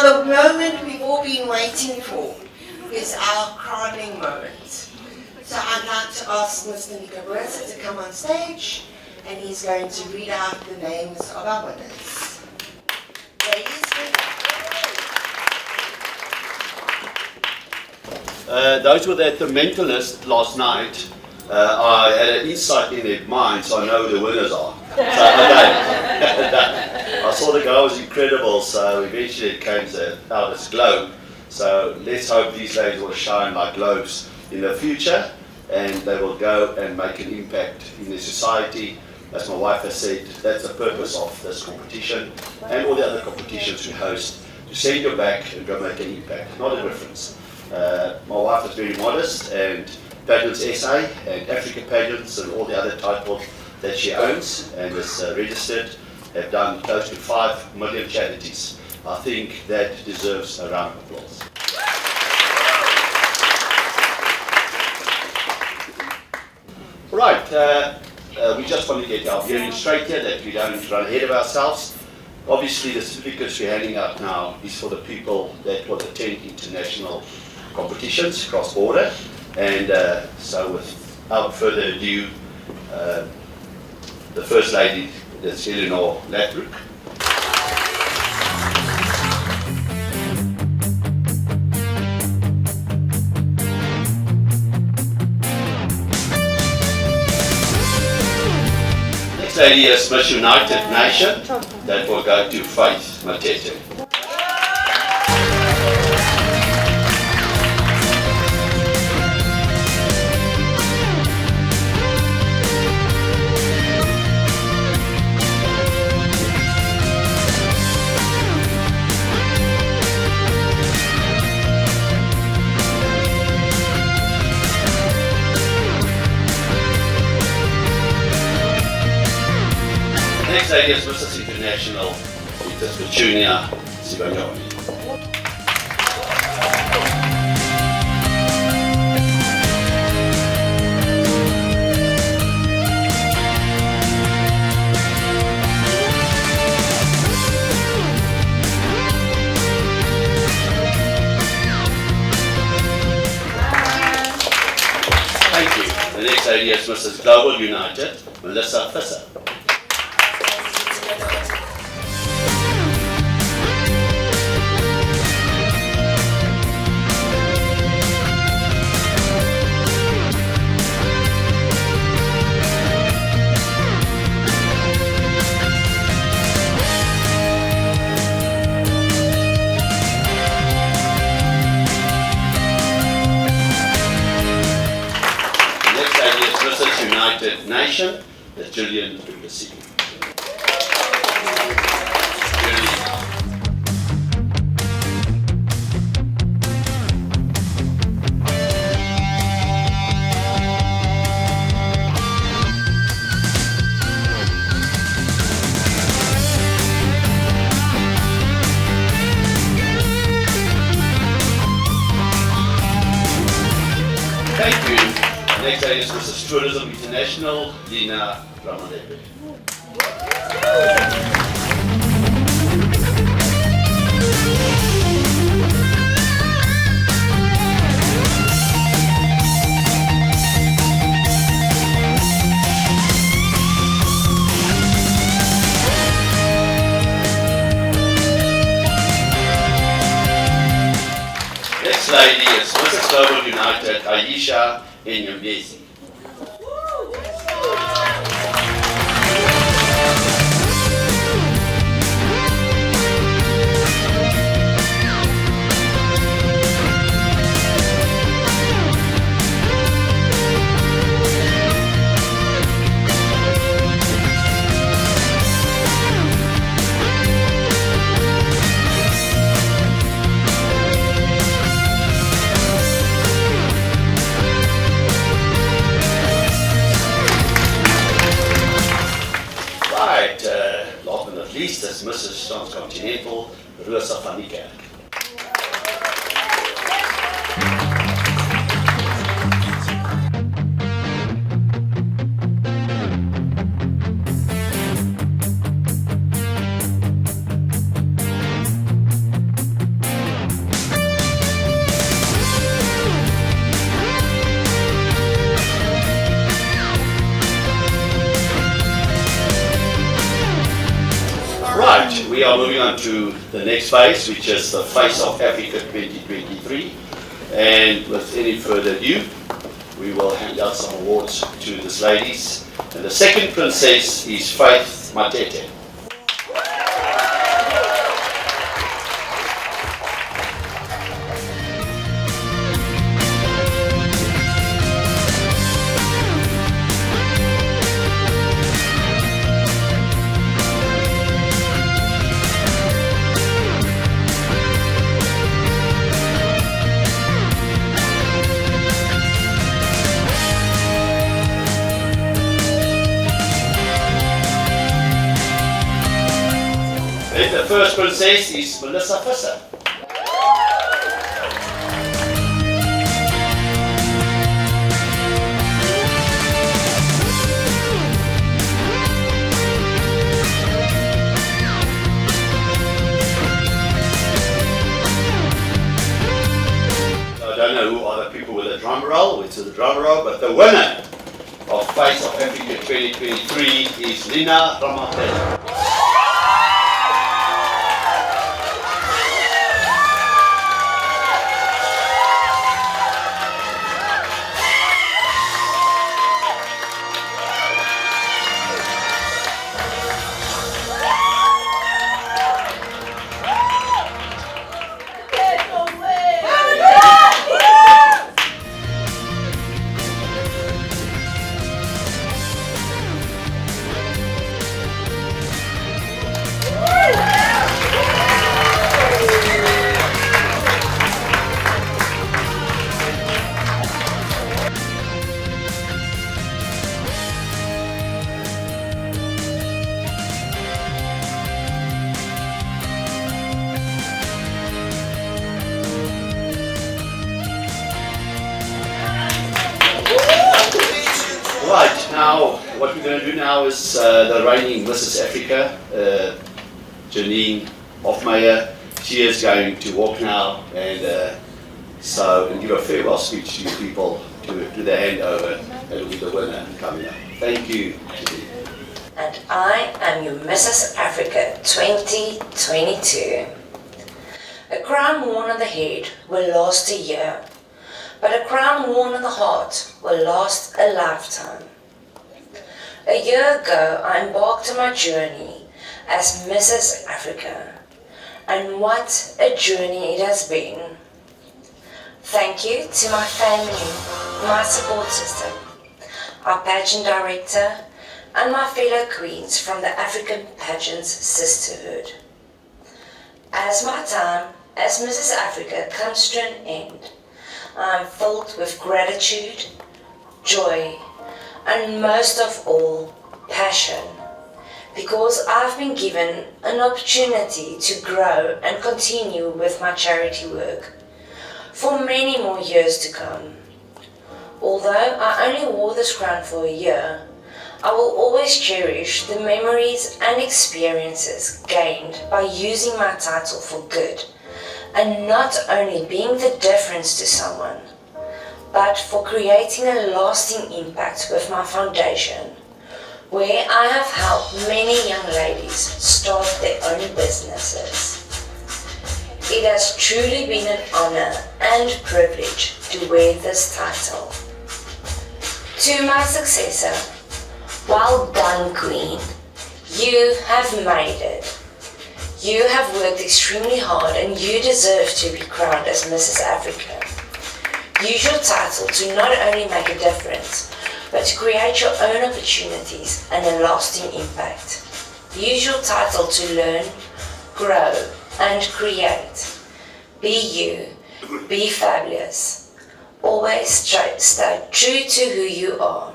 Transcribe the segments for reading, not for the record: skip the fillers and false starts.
the moment we've all been waiting for is our crowning moment. So I'd like to ask Mr. Nicobressa to come on stage, and he's going to read out the names of our winners. Ladies, those were at the Mentalist last night. I had an insight in their mind, so I know who the winners are. So, I saw the guy was incredible, so eventually it came out as globe. So let's hope these ladies will shine like globes in the future, and they will go and make an impact in the society. As my wife has said, that's the purpose of this competition and all the other competitions we host, to send you back and go make an impact, not a difference. My wife is very modest, and Pageants SA and Africa Pageants and all the other titles that she owns and is registered have done close to 5 million charities. I think that deserves a round of applause. Right, we just want to get our hearing straight here, that we don't run ahead of ourselves. Obviously the certificates we're handing out now is for the people that will attend international competitions cross-border. And so without further ado, the First Lady is Eleanor Ladbrook. Next lady is Miss United Nation, that will go to Faith Matete. Next lady is Mrs. International, with the Petunia Sibanyoni. Thank you. The next lady is Mrs. Global United, Melissa Visser. United Nation, that's Julian Duplessis. Thank you. Next lady is Mrs. Tourism International, Lina Ramadebe. Next lady is Mrs. Global United, Aisha Enyambezi. Last but not least is Mrs. Transcontinental Rosa van die Kerk. we are moving on to the next phase, which is the Face of Africa 2023. And with any further ado, we will hand out some awards to these ladies. And the second princess is Faith Matete. The first princess is Melissa Visser. I don't know who are the people with the drum roll, but the winner of Face of Africa 2023 is Lina Ramatela. Right, now what we're going to do now is the reigning Mrs. Africa, Janine Hofmeyer. She is going to walk now and give a farewell speech to you people to the handover. It'll be the winner coming up. Thank you, Janine. And I am your Mrs. Africa 2022. A crown worn on the head will last a year, but a crown worn on the heart will last a lifetime. A year ago, I embarked on my journey as Mrs. Africa, and what a journey it has been. Thank you to my family, my support system, our pageant director, and my fellow queens from the African Pageants Sisterhood. As my time as Mrs. Africa comes to an end, I am filled with gratitude, joy, and most of all, passion, because I've been given an opportunity to grow and continue with my charity work for many more years to come. Although I only wore this crown for a year, I will always cherish the memories and experiences gained by using my title for good, and not only being the difference to someone, but for creating a lasting impact with my foundation, where I have helped many young ladies start their own businesses. It has truly been an honor and privilege to wear this title. To my successor, well done, Queen. You have made it. You have worked extremely hard and you deserve to be crowned as Mrs. Africa. Use your title to not only make a difference, but to create your own opportunities and a lasting impact. Use your title to learn, grow, and create. Be you, be fabulous. Always stay true to who you are.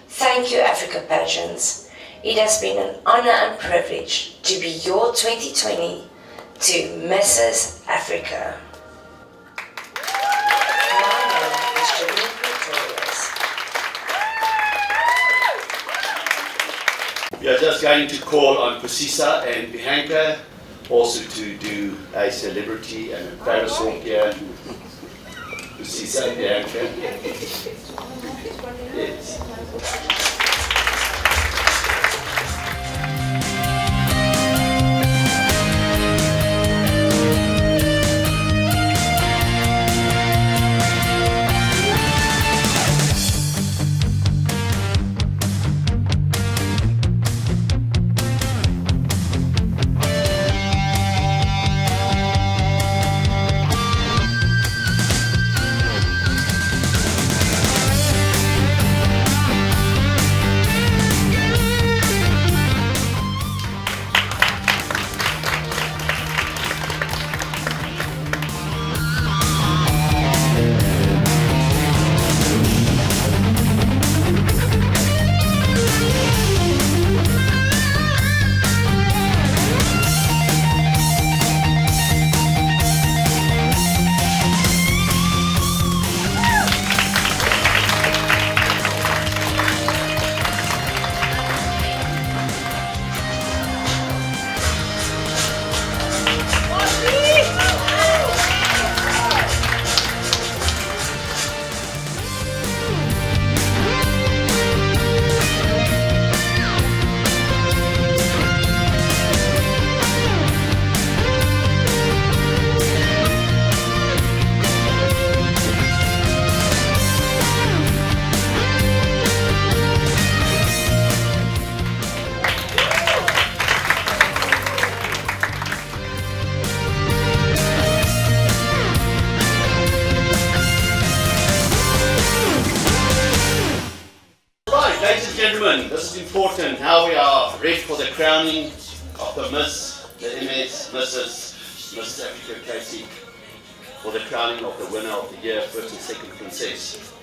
Thank you, Africa Pageants. It has been an honor and privilege to be your 2022 Mrs. Africa. My name is Janine Pretorius. We are just going to call on Pusisa and Bianca also to do a celebrity and a Paris walk here. Pusisa and Bianca. Yes. most important, now we are ready for the crowning of the Miss, the Mrs. Africa Classic, for the crowning of the winner of the year, first and second princess.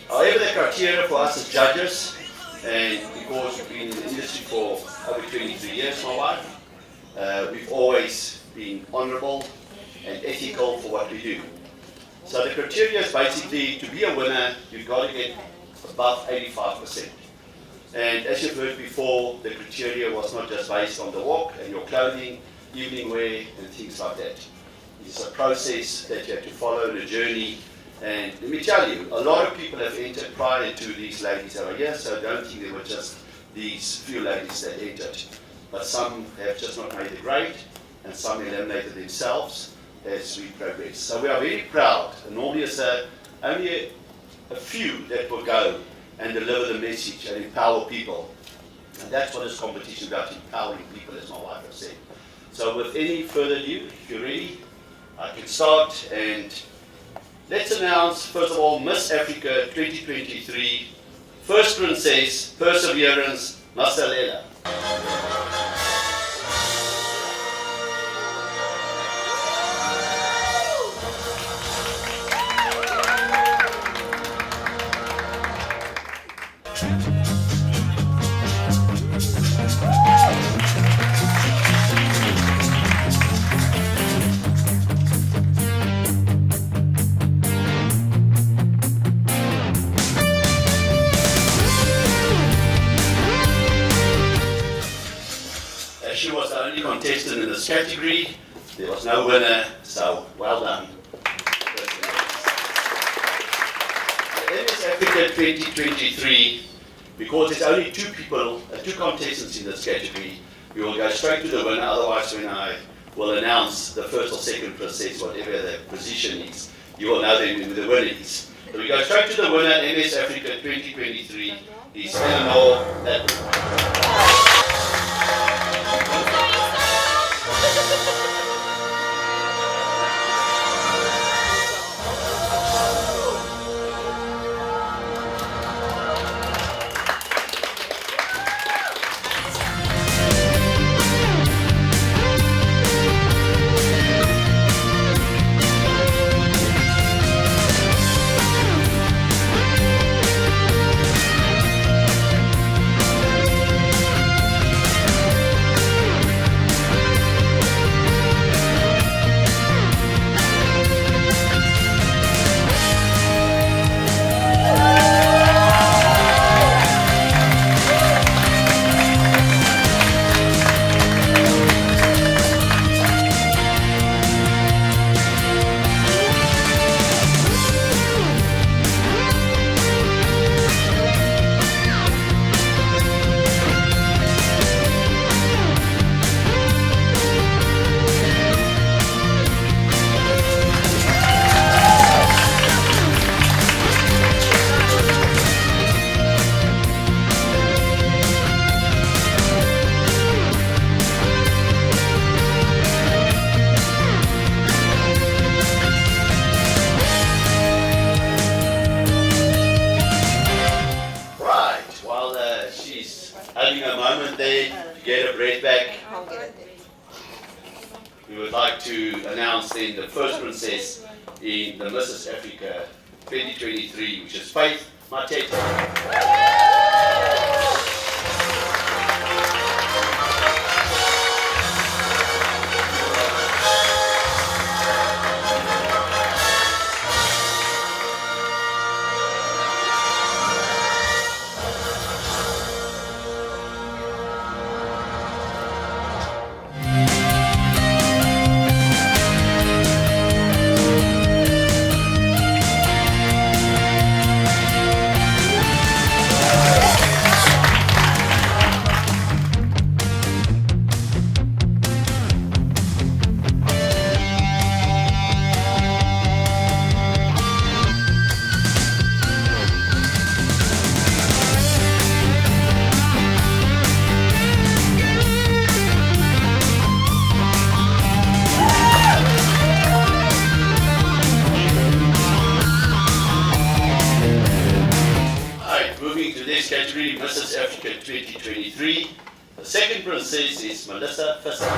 However, the criteria for us as judges, and because we've been in the industry for over 23 years, my wife, we've always been honourable and ethical for what we do. So the criteria is basically, to be a winner, you've got to get above 85%. And as you've heard before, the criteria was not just based on the walk and your clothing, evening wear, and things like that. It's a process that you have to follow, the journey. And let me tell you, a lot of people have entered prior to these ladies that are here, so I don't think they were just these few ladies that entered. But some have just not made the grade, and some eliminated themselves as we progress. So we are very proud, and normally it's only a few that will go and deliver the message and empower people. And that's what this competition is about, empowering people, as my wife has said. So with any further ado, if you're ready, I can start, and let's announce, first of all, Miss Africa 2023, First Princess, Perseverance, Masalela. She was the only contestant in this category. There was no winner, so well done. The MS Africa 2023, because there's only two contestants in this category, we will go straight to the winner. Otherwise, when I will announce the first or second princess, whatever the position is, you will know then who the winner is. So we go straight to the winner, MS Africa 2023, is Eleanor. Having a moment there to get her breath back. We would like to announce then the first princess in the Mrs. Africa 2023, which is Faith Mateta. 2023. The second princess is Melissa Visser.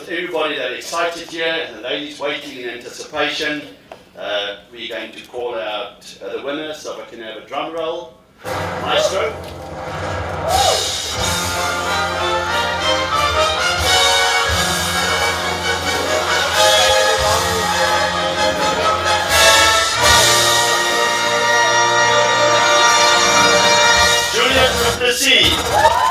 Everybody that excited here and the ladies waiting in anticipation, we're going to call out the winners, so if I can have a drum roll. Maestro. Juliet Duplessis.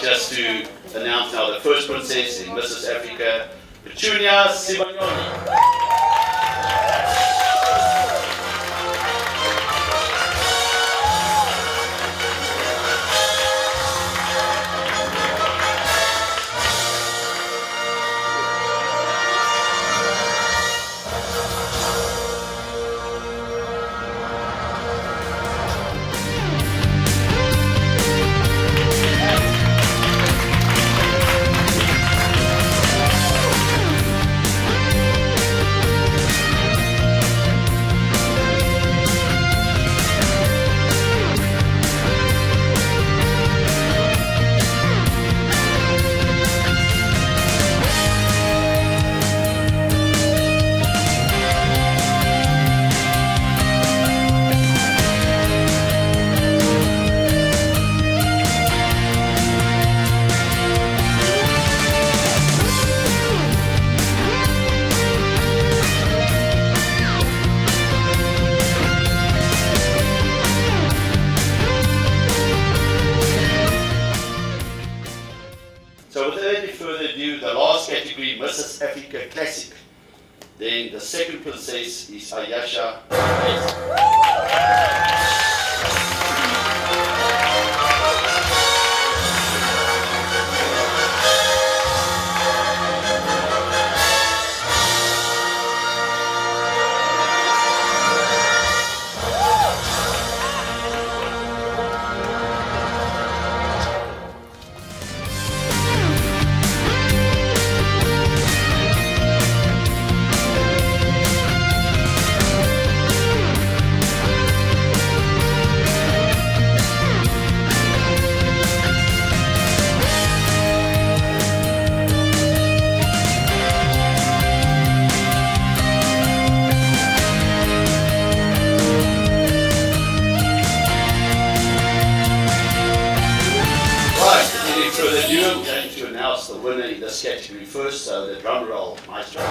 Just to announce now the first princess in Mrs. Africa, Petunia Sibagnoni. Mrs. Africa Classic. Then the second princess is Ayasha. I'm going to announce the winner in this category first, so the drum roll, maestro.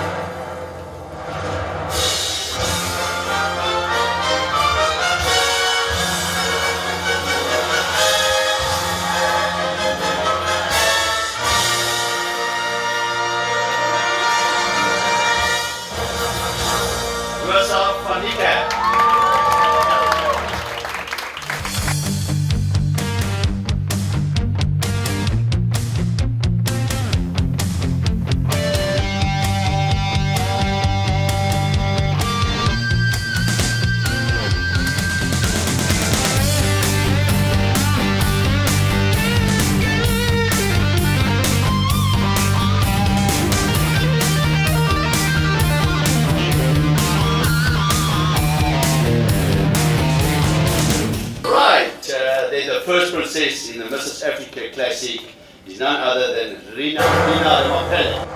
the first princess in the Mrs. Africa Classic is none other than Rina Mapele.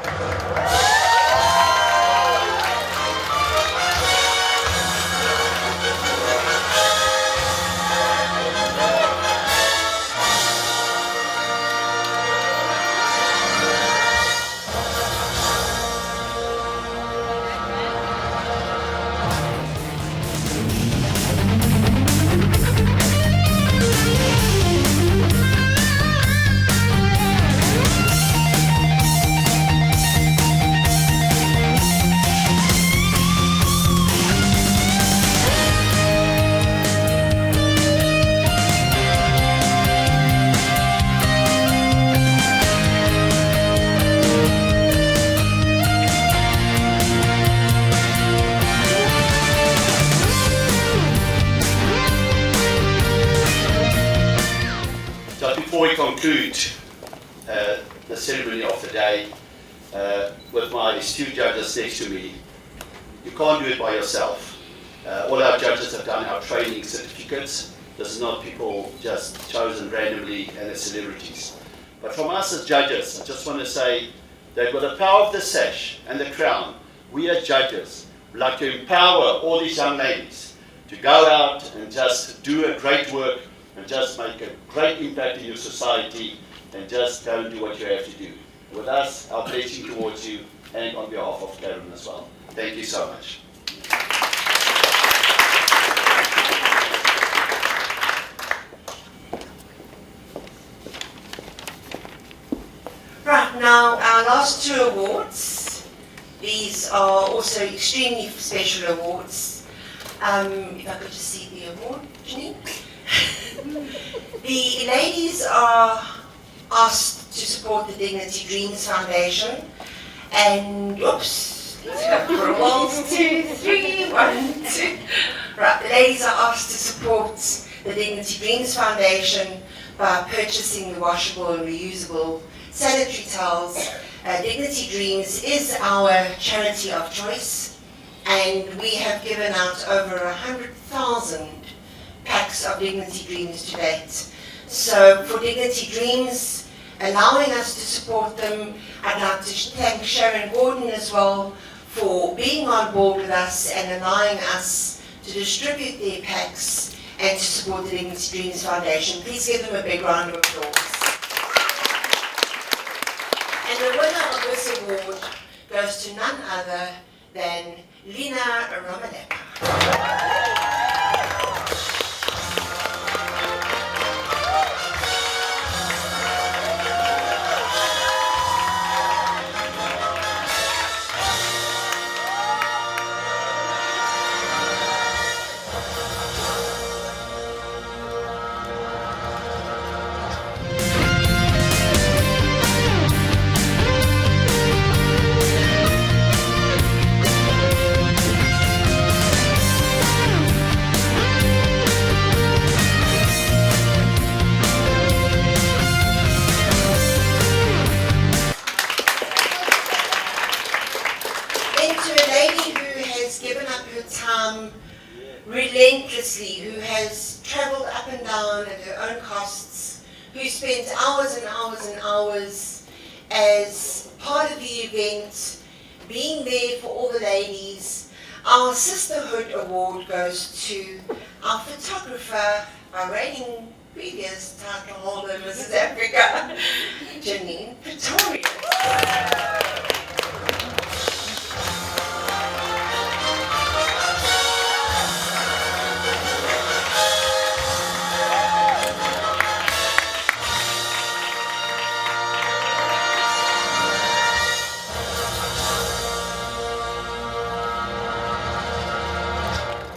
Before we conclude the ceremony of the day with my esteemed judges next to me, you can't do it by yourself. All our judges have done our training certificates. This is not people just chosen randomly and as celebrities. But from us as judges, I just want to say that with the power of the sash and the crown, we as judges would like to empower all these young ladies to go out and just do a great work and just make a great impact in your society and just go and do what you have to do. With us, our blessing towards you and on behalf of Karen as well. Thank you so much. Right, now our last two awards. These are also extremely special awards. If I could just see the award, Janine. The ladies are asked to support the Dignity Dreams Foundation, and oops, let's go for a waltz, 2, 3, 1, 2. Right, the ladies are asked to support the Dignity Dreams Foundation by purchasing the washable and reusable sanitary towels. Dignity Dreams is our charity of choice, and we have given out over 100,000 packs of Dignity Dreams to date. So for Dignity Dreams allowing us to support them, I'd like to thank Sharon Gordon as well for being on board with us and allowing us to distribute their packs and to support the Dignity Dreams Foundation. Please give them a big round of applause. And the winner of this award goes to none other than Lina Ramaleka. Relentlessly, who has travelled up and down at her own costs, who spent hours and hours and hours as part of the event, being there for all the ladies. Our Sisterhood Award goes to our photographer, our reigning previous title holder, Mrs. Africa, Janine Pretorius.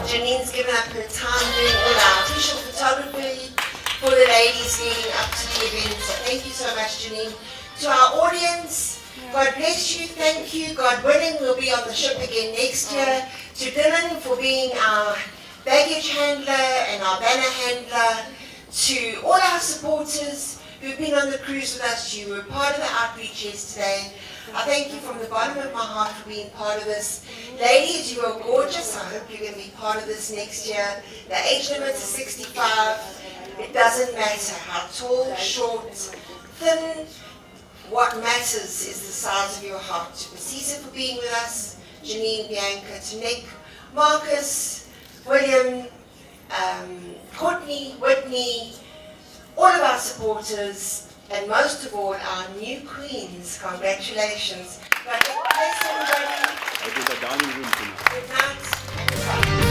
Janine's given up her time doing all our official photography for the ladies leading up to the event. So thank you so much, Janine. To our audience, God bless you, thank you. God willing, we'll be on the ship again next year. To Dylan for being our baggage handler and our banner handler. To all our supporters who've been on the cruise with us, you were part of the outreach yesterday. I thank you from the bottom of my heart for being part of this. Ladies, you are gorgeous. I hope you're going to be part of this next year. The age limit is 65. It doesn't matter how tall, short, thin. What matters is the size of your heart. To Cesar for being with us, Janine, Bianca, to Nick, Markus, William, Courtney, Whitney, all of our supporters, and most of all, our new queens. Congratulations. God bless everybody. Good night.